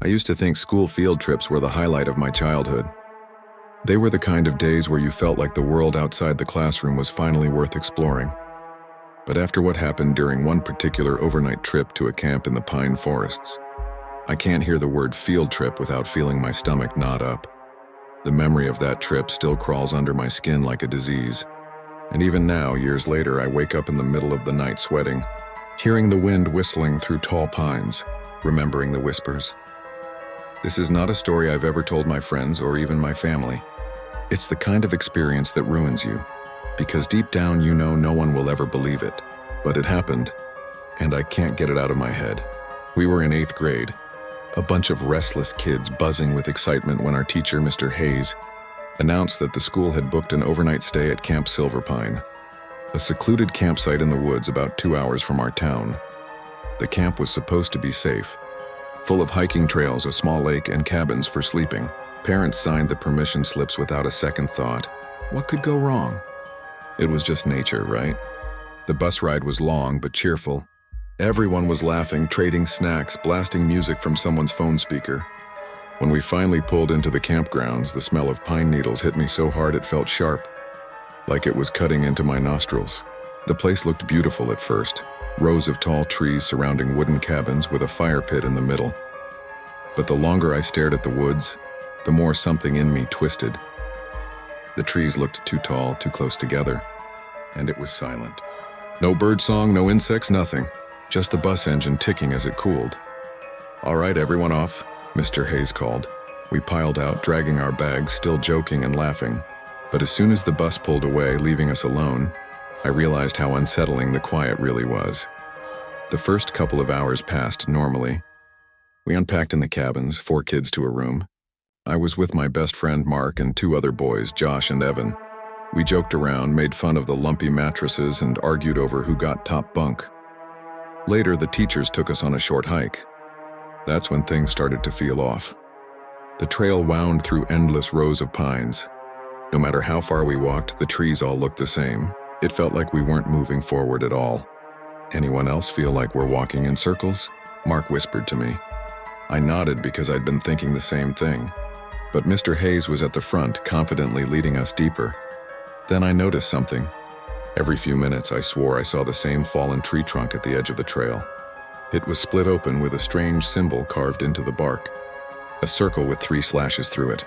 I used to think school field trips were the highlight of my childhood. They were the kind of days where you felt like the world outside the classroom was finally worth exploring. But after what happened during one particular overnight trip to a camp in the pine forests, I can't hear the word field trip without feeling my stomach knot up. The memory of that trip still crawls under my skin like a disease. And even now, years later, I wake up in the middle of the night sweating, hearing the wind whistling through tall pines, remembering the whispers. This is not a story I've ever told my friends or even my family. It's the kind of experience that ruins you, because deep down you know no one will ever believe it. But it happened, and I can't get it out of my head. We were in 8th grade, a bunch of restless kids buzzing with excitement when our teacher, Mr. Hayes, announced that the school had booked an overnight stay at Camp Silverpine, a secluded campsite in the woods about 2 hours from our town. The camp was supposed to be safe, full of hiking trails, a small lake, and cabins for sleeping. Parents signed the permission slips without a second thought. What could go wrong? It was just nature, right? The bus ride was long but cheerful. Everyone was laughing, trading snacks, blasting music from someone's phone speaker. When we finally pulled into the campgrounds, the smell of pine needles hit me so hard it felt sharp, like it was cutting into my nostrils. The place looked beautiful at first, rows of tall trees surrounding wooden cabins with a fire pit in the middle. But the longer I stared at the woods, the more something in me twisted. The trees looked too tall, too close together, and it was silent. No birdsong, no insects, nothing. Just the bus engine ticking as it cooled. "All right, everyone off," Mr. Hayes called. We piled out, dragging our bags, still joking and laughing. But as soon as the bus pulled away, leaving us alone, I realized how unsettling the quiet really was. The first couple of hours passed normally. We unpacked in the cabins, 4 kids to a room. I was with my best friend Mark and 2 other boys, Josh and Evan. We joked around, made fun of the lumpy mattresses, and argued over who got top bunk. Later, the teachers took us on a short hike. That's when things started to feel off. The trail wound through endless rows of pines. No matter how far we walked, the trees all looked the same. It felt like we weren't moving forward at all. "Anyone else feel like we're walking in circles?" Mark whispered to me. I nodded because I'd been thinking the same thing. But Mr. Hayes was at the front, confidently leading us deeper. Then I noticed something. Every few minutes I swore I saw the same fallen tree trunk at the edge of the trail. It was split open with a strange symbol carved into the bark, a circle with 3 slashes through it.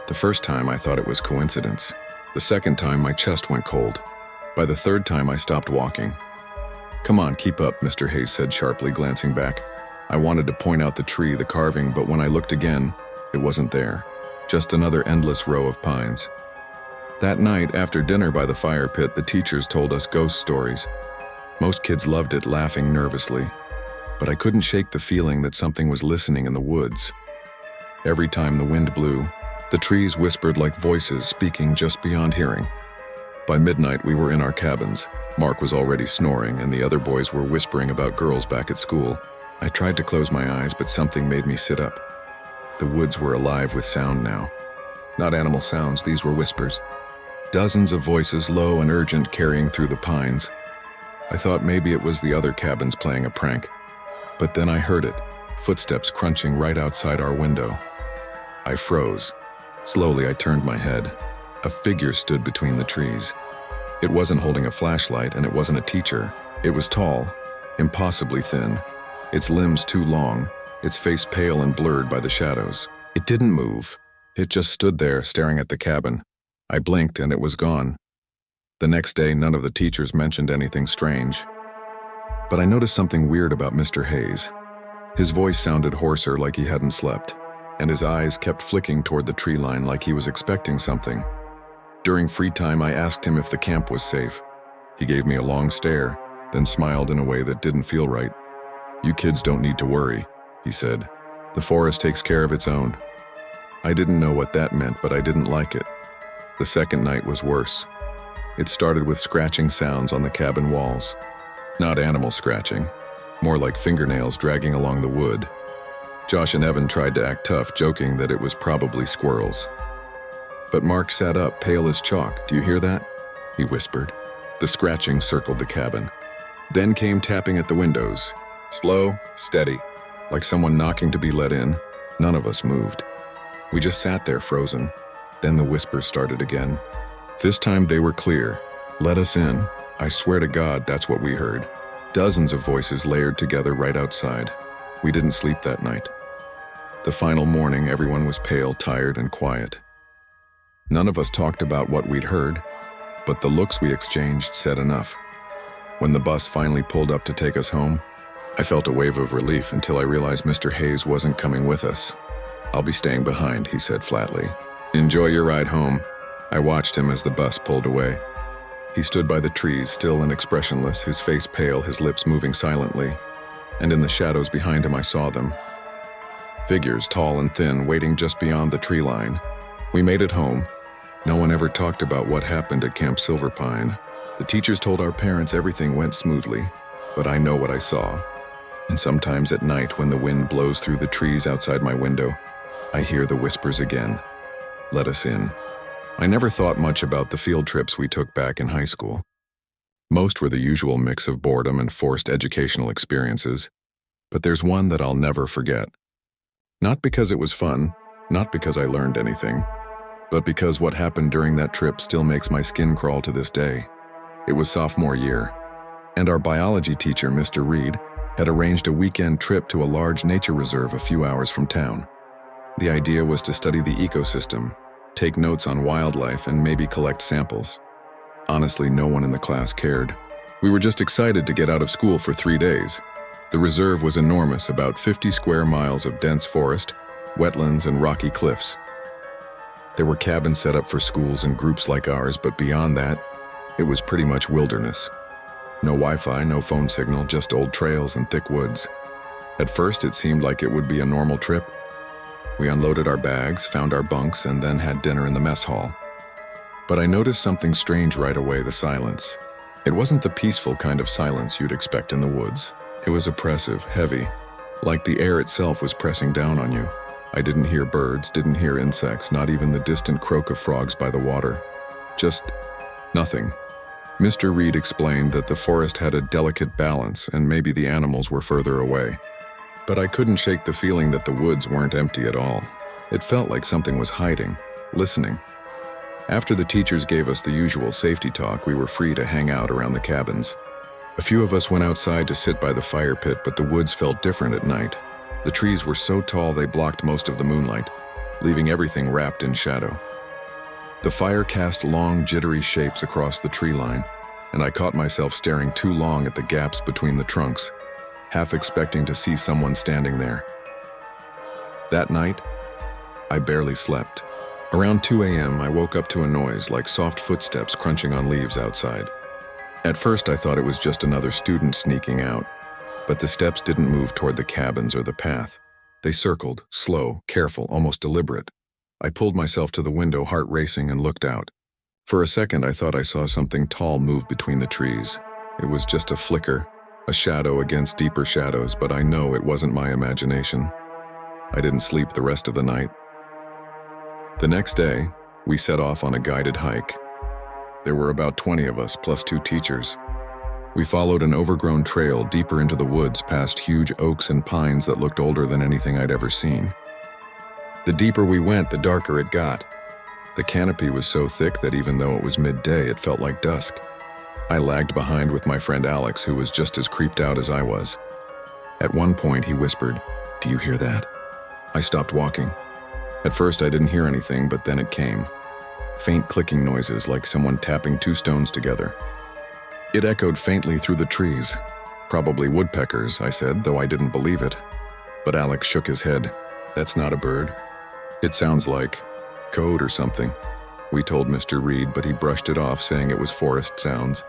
The first time I thought it was coincidence. The second time my chest went cold. By the third time I stopped walking. "Come on, keep up," Mr. Hayes said sharply, glancing back. I wanted to point out the tree, the carving, but when I looked again, it wasn't there. Just another endless row of pines. That night, after dinner by the fire pit, the teachers told us ghost stories. Most kids loved it, laughing nervously. But I couldn't shake the feeling that something was listening in the woods. Every time the wind blew, the trees whispered like voices speaking just beyond hearing. By midnight, we were in our cabins. Mark was already snoring, and the other boys were whispering about girls back at school. I tried to close my eyes, but something made me sit up. The woods were alive with sound now. Not animal sounds, these were whispers. Dozens of voices, low and urgent, carrying through the pines. I thought maybe it was the other cabins playing a prank. But then I heard it, footsteps crunching right outside our window. I froze. Slowly I turned my head. A figure stood between the trees. It wasn't holding a flashlight, and it wasn't a teacher. It was tall, impossibly thin, its limbs too long, its face pale and blurred by the shadows. It didn't move. It just stood there, staring at the cabin. I blinked and it was gone. The next day, none of the teachers mentioned anything strange. But I noticed something weird about Mr. Hayes. His voice sounded hoarser, like he hadn't slept, and his eyes kept flicking toward the tree line like he was expecting something. During free time, I asked him if the camp was safe. He gave me a long stare, then smiled in a way that didn't feel right. "You kids don't need to worry," he said. "The forest takes care of its own." I didn't know what that meant, but I didn't like it. The second night was worse. It started with scratching sounds on the cabin walls. Not animal scratching, more like fingernails dragging along the wood. Josh and Evan tried to act tough, joking that it was probably squirrels. But Mark sat up, pale as chalk. "Do you hear that?" he whispered. The scratching circled the cabin. Then came tapping at the windows. Slow, steady, like someone knocking to be let in. None of us moved. We just sat there frozen. Then the whispers started again. This time they were clear. "Let us in." I swear to God, that's what we heard. Dozens of voices layered together right outside. We didn't sleep that night. The final morning, everyone was pale, tired, and quiet. None of us talked about what we'd heard, but the looks we exchanged said enough. When the bus finally pulled up to take us home, I felt a wave of relief until I realized Mr. Hayes wasn't coming with us. "I'll be staying behind," he said flatly. "Enjoy your ride home." I watched him as the bus pulled away. He stood by the trees, still and expressionless, his face pale, his lips moving silently. And in the shadows behind him I saw them. Figures, tall and thin, waiting just beyond the tree line. We made it home. No one ever talked about what happened at Camp Silverpine. The teachers told our parents everything went smoothly, but I know what I saw. And sometimes at night, when the wind blows through the trees outside my window, I hear the whispers again. "Let us in." I never thought much about the field trips we took back in high school. Most were the usual mix of boredom and forced educational experiences, but there's one that I'll never forget. Not because it was fun, not because I learned anything, but because what happened during that trip still makes my skin crawl to this day. It was sophomore year, and our biology teacher, Mr. Reed, had arranged a weekend trip to a large nature reserve a few hours from town. The idea was to study the ecosystem, take notes on wildlife, and maybe collect samples. Honestly, no one in the class cared. We were just excited to get out of school for 3 days. The reserve was enormous, about 50 square miles of dense forest, wetlands, and rocky cliffs. There were cabins set up for schools and groups like ours, but beyond that, it was pretty much wilderness. No Wi-Fi, no phone signal, just old trails and thick woods. At first, it seemed like it would be a normal trip. We unloaded our bags, found our bunks, and then had dinner in the mess hall. But I noticed something strange right away: the silence. It wasn't the peaceful kind of silence you'd expect in the woods. It was oppressive, heavy, like the air itself was pressing down on you. I didn't hear birds, didn't hear insects, not even the distant croak of frogs by the water. Just nothing. Mr. Reed explained that the forest had a delicate balance and maybe the animals were further away. But I couldn't shake the feeling that the woods weren't empty at all. It felt like something was hiding, listening. After the teachers gave us the usual safety talk, we were free to hang out around the cabins. A few of us went outside to sit by the fire pit, but the woods felt different at night. The trees were so tall they blocked most of the moonlight, leaving everything wrapped in shadow. The fire cast long, jittery shapes across the tree line, and I caught myself staring too long at the gaps between the trunks, half expecting to see someone standing there. That night, I barely slept. Around 2 a.m., I woke up to a noise like soft footsteps crunching on leaves outside. At first, I thought it was just another student sneaking out, but the steps didn't move toward the cabins or the path. They circled, slow, careful, almost deliberate. I pulled myself to the window, heart racing, and looked out. For a second, I thought I saw something tall move between the trees. It was just a flicker, a shadow against deeper shadows, but I know it wasn't my imagination. I didn't sleep the rest of the night. The next day, we set off on a guided hike. There were about 20 of us, plus 2 teachers. We followed an overgrown trail deeper into the woods, past huge oaks and pines that looked older than anything I'd ever seen. The deeper we went, the darker it got. The canopy was so thick that even though it was midday, it felt like dusk. I lagged behind with my friend Alex, who was just as creeped out as I was. At one point, he whispered, "Do you hear that?" I stopped walking. At first, I didn't hear anything, but then it came. Faint clicking noises, like someone tapping 2 stones together. It echoed faintly through the trees. "Probably woodpeckers," I said, though I didn't believe it. But Alex shook his head. "That's not a bird. It sounds like code or something." We told Mr. Reed, but he brushed it off, saying it was forest sounds.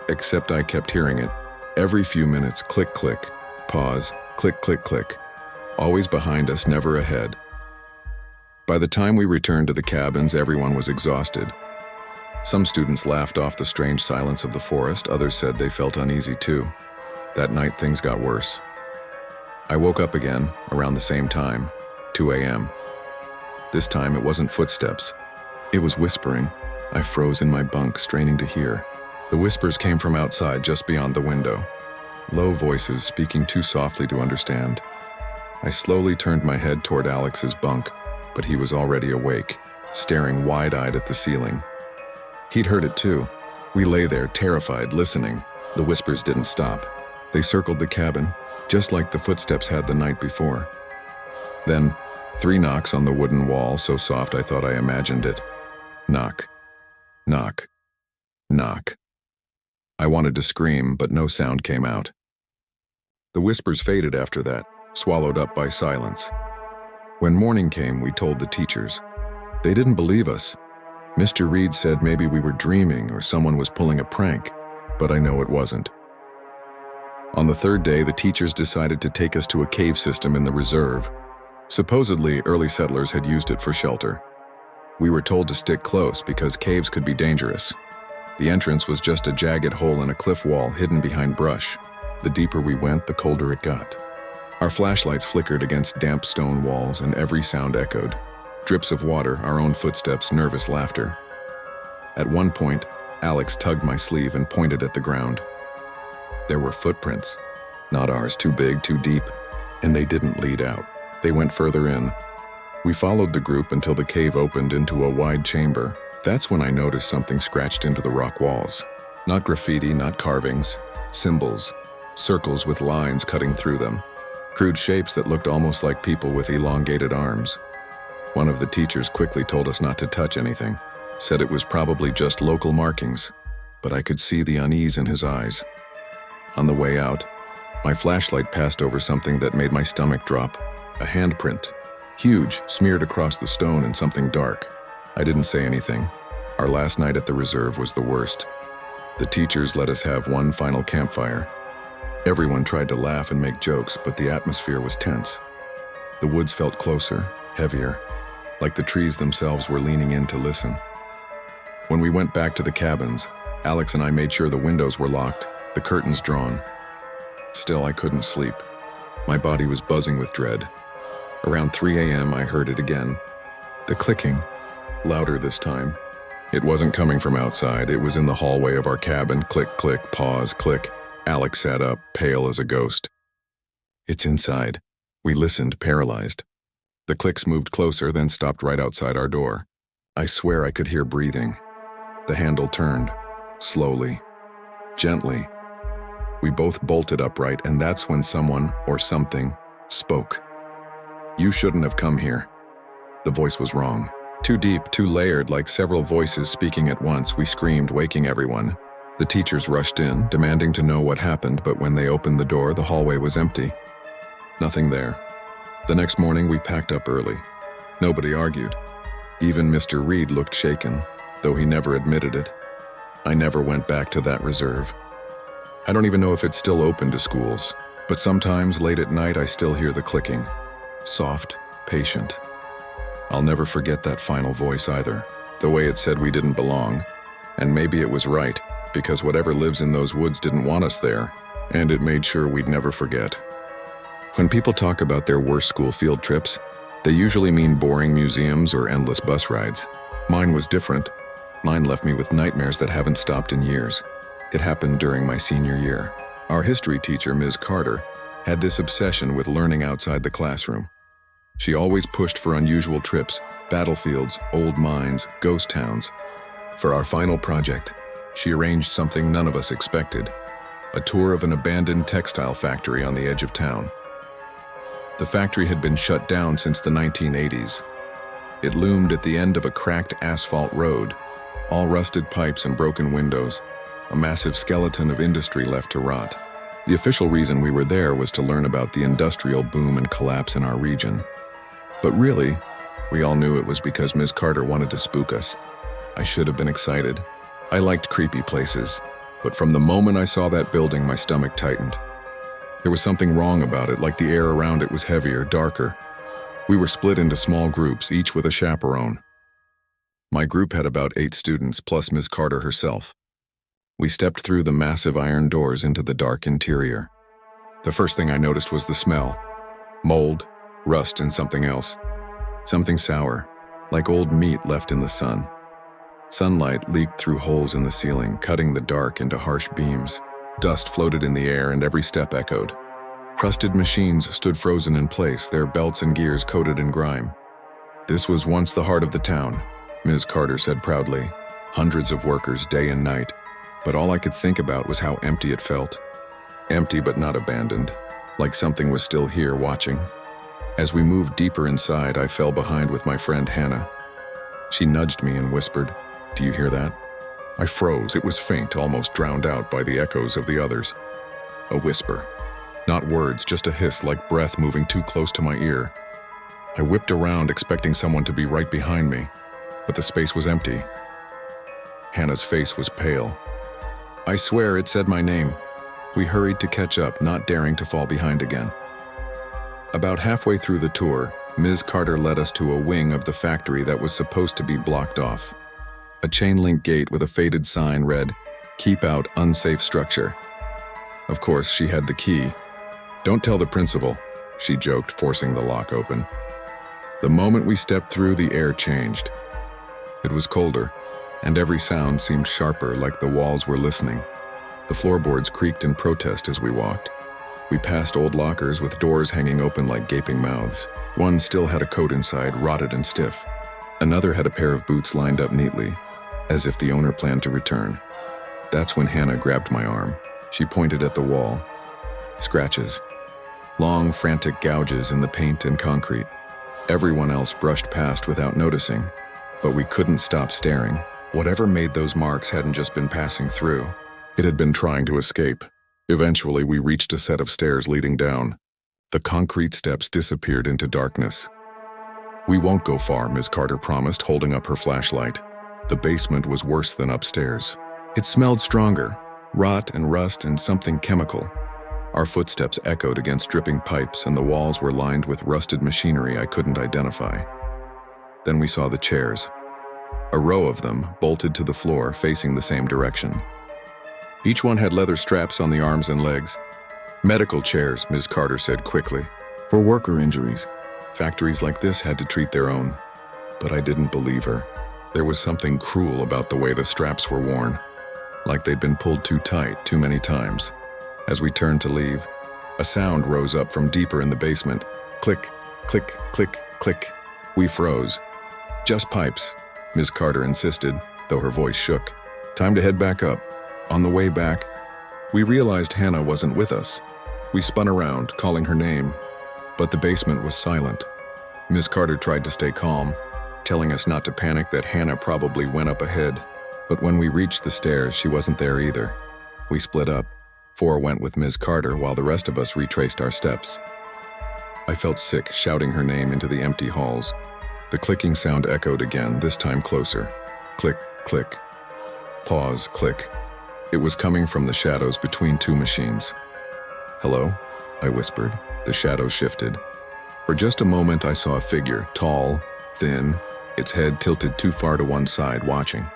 Except I kept hearing it. Every few minutes, click, click, pause, click, click, click. Always behind us, never ahead. By the time we returned to the cabins, everyone was exhausted. Some students laughed off the strange silence of the forest, others said they felt uneasy too. That night, things got worse. I woke up again, around the same time, 2 a.m. This time, it wasn't footsteps. It was whispering. I froze in my bunk, straining to hear. The whispers came from outside, just beyond the window. Low voices speaking too softly to understand. I slowly turned my head toward Alex's bunk, but he was already awake, staring wide-eyed at the ceiling. He'd heard it too. We lay there, terrified, listening. The whispers didn't stop. They circled the cabin, just like the footsteps had the night before. Then, 3 knocks on the wooden wall, so soft I thought I imagined it. Knock. Knock. Knock. I wanted to scream, but no sound came out. The whispers faded after that, swallowed up by silence. When morning came, we told the teachers. They didn't believe us. Mr. Reed said maybe we were dreaming or someone was pulling a prank, but I know it wasn't. On the 3rd day, the teachers decided to take us to a cave system in the reserve. Supposedly, early settlers had used it for shelter. We were told to stick close because caves could be dangerous. The entrance was just a jagged hole in a cliff wall hidden behind brush. The deeper we went, the colder it got. Our flashlights flickered against damp stone walls and every sound echoed. Drips of water, our own footsteps, nervous laughter. At one point, Alex tugged my sleeve and pointed at the ground. There were footprints. Not ours, too big, too deep. And they didn't lead out. They went further in. We followed the group until the cave opened into a wide chamber. That's when I noticed something scratched into the rock walls. Not graffiti, not carvings. Symbols. Circles with lines cutting through them. Crude shapes that looked almost like people with elongated arms. One of the teachers quickly told us not to touch anything. Said it was probably just local markings. But I could see the unease in his eyes. On the way out, my flashlight passed over something that made my stomach drop. A handprint. Huge, smeared across the stone in something dark. I didn't say anything. Our last night at the reserve was the worst. The teachers let us have one final campfire. Everyone tried to laugh and make jokes, but the atmosphere was tense. The woods felt closer, heavier, like the trees themselves were leaning in to listen. When we went back to the cabins, Alex and I made sure the windows were locked, the curtains drawn. Still, I couldn't sleep. My body was buzzing with dread. Around 3 a.m., I heard it again. The clicking, louder this time. It wasn't coming from outside, it was in the hallway of our cabin. Click, click, pause, click. Alex sat up, pale as a ghost. It's inside. We listened, paralyzed. The clicks moved closer, then stopped right outside our door. I swear I could hear breathing. The handle turned, slowly, gently. We both bolted upright, and that's when someone, or something, spoke. You shouldn't have come here. The voice was wrong. Too deep, too layered, like several voices speaking at once. We screamed, waking everyone. The teachers rushed in, demanding to know what happened, but when they opened the door, the hallway was empty. Nothing there. The next morning, we packed up early. Nobody argued. Even Mr. Reed looked shaken, though he never admitted it. I never went back to that reserve. I don't even know if it's still open to schools, but sometimes late at night I still hear the clicking. Soft, patient. I'll never forget that final voice either, the way it said we didn't belong. And maybe it was right, because whatever lives in those woods didn't want us there, and it made sure we'd never forget. When people talk about their worst school field trips, they usually mean boring museums or endless bus rides. Mine was different. Mine left me with nightmares that haven't stopped in years. It happened during my senior year. Our history teacher, Ms. Carter, had this obsession with learning outside the classroom. She always pushed for unusual trips, battlefields, old mines, ghost towns. For our final project, she arranged something none of us expected, a tour of an abandoned textile factory on the edge of town. The factory had been shut down since the 1980s. It loomed at the end of a cracked asphalt road, all rusted pipes and broken windows, a massive skeleton of industry left to rot. The official reason we were there was to learn about the industrial boom and collapse in our region. But really, we all knew it was because Ms. Carter wanted to spook us. I should have been excited. I liked creepy places, but from the moment I saw that building, my stomach tightened. There was something wrong about it, like the air around it was heavier, darker. We were split into small groups, each with a chaperone. My group had about 8 students, plus Ms. Carter herself. We stepped through the massive iron doors into the dark interior. The first thing I noticed was the smell. Mold, rust, and something else. Something sour, like old meat left in the sun. Sunlight leaked through holes in the ceiling, cutting the dark into harsh beams. Dust floated in the air and every step echoed. Crusted machines stood frozen in place, their belts and gears coated in grime. "This was once the heart of the town," Ms. Carter said proudly. "Hundreds of workers day and night, but all I could think about was how empty it felt. Empty but not abandoned, like something was still here watching." As we moved deeper inside, I fell behind with my friend Hannah. She nudged me and whispered, "Do you hear that?" I froze. It was faint, almost drowned out by the echoes of the others. A whisper. Not words, just a hiss like breath moving too close to my ear. I whipped around, expecting someone to be right behind me, but the space was empty. Hannah's face was pale. I swear it said my name. We hurried to catch up, not daring to fall behind again. About halfway through the tour, Ms. Carter led us to a wing of the factory that was supposed to be blocked off. A chain-link gate with a faded sign read, "Keep out, unsafe structure." Of course, she had the key. "Don't tell the principal," she joked, forcing the lock open. The moment we stepped through, the air changed. It was colder, and every sound seemed sharper, like the walls were listening. The floorboards creaked in protest as we walked. We passed old lockers with doors hanging open like gaping mouths. One still had a coat inside, rotted and stiff. Another had a pair of boots lined up neatly, as if the owner planned to return. That's when Hannah grabbed my arm. She pointed at the wall. Scratches. Long, frantic gouges in the paint and concrete. Everyone else brushed past without noticing, but we couldn't stop staring. Whatever made those marks hadn't just been passing through. It had been trying to escape. Eventually, we reached a set of stairs leading down. The concrete steps disappeared into darkness. "We won't go far," Ms. Carter promised, holding up her flashlight. The basement was worse than upstairs. It smelled stronger, rot and rust and something chemical. Our footsteps echoed against dripping pipes, and the walls were lined with rusted machinery I couldn't identify. Then we saw the chairs. A row of them, bolted to the floor, facing the same direction. Each one had leather straps on the arms and legs. "Medical chairs," Ms. Carter said quickly. "For worker injuries. Factories like this had to treat their own." But I didn't believe her. There was something cruel about the way the straps were worn, like they'd been pulled too tight too many times. As we turned to leave, a sound rose up from deeper in the basement. Click, click, click, click. We froze. "Just pipes," Ms. Carter insisted, though her voice shook. "Time to head back up." On the way back, we realized Hannah wasn't with us. We spun around, calling her name, but the basement was silent. Ms. Carter tried to stay calm, telling us not to panic, that Hannah probably went up ahead. But when we reached the stairs, she wasn't there either. We split up. 4 went with Ms. Carter, while the rest of us retraced our steps. I felt sick, shouting her name into the empty halls. The clicking sound echoed again, this time closer. Click, click. Pause, click. It was coming from the shadows between 2 machines. "Hello?" I whispered. The shadows shifted. For just a moment, I saw a figure, tall, thin, its head tilted too far to one side, watching.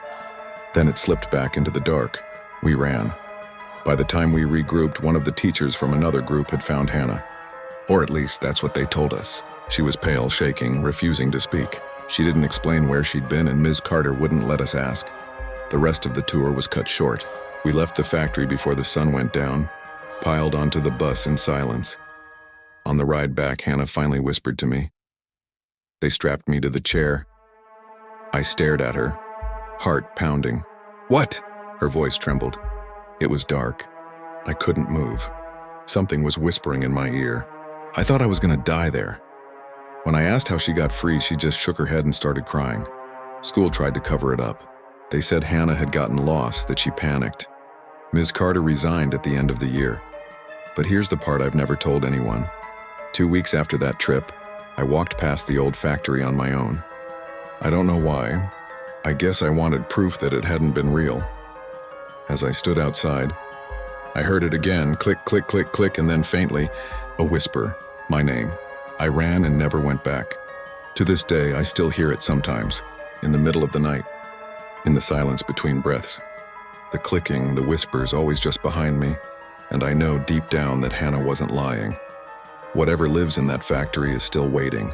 Then it slipped back into the dark. We ran. By the time we regrouped, one of the teachers from another group had found Hannah. Or at least that's what they told us. She was pale, shaking, refusing to speak. She didn't explain where she'd been, and Ms. Carter wouldn't let us ask. The rest of the tour was cut short. We left the factory before the sun went down, piled onto the bus in silence. On the ride back, Hannah finally whispered to me. They strapped me to the chair. I stared at her, heart pounding. "What?" Her voice trembled. It was dark. I couldn't move. Something was whispering in my ear. I thought I was going to die there. When I asked how she got free, she just shook her head and started crying. School tried to cover it up. They said Hannah had gotten lost, that she panicked. Ms. Carter resigned at the end of the year. But here's the part I've never told anyone. 2 weeks after that trip, I walked past the old factory on my own. I don't know why. I guess I wanted proof that it hadn't been real. As I stood outside, I heard it again, click, click, click, click, and then faintly, a whisper, my name. I ran and never went back. To this day, I still hear it sometimes, in the middle of the night, in the silence between breaths. The clicking, the whispers always just behind me, and I know deep down that Hannah wasn't lying. Whatever lives in that factory is still waiting.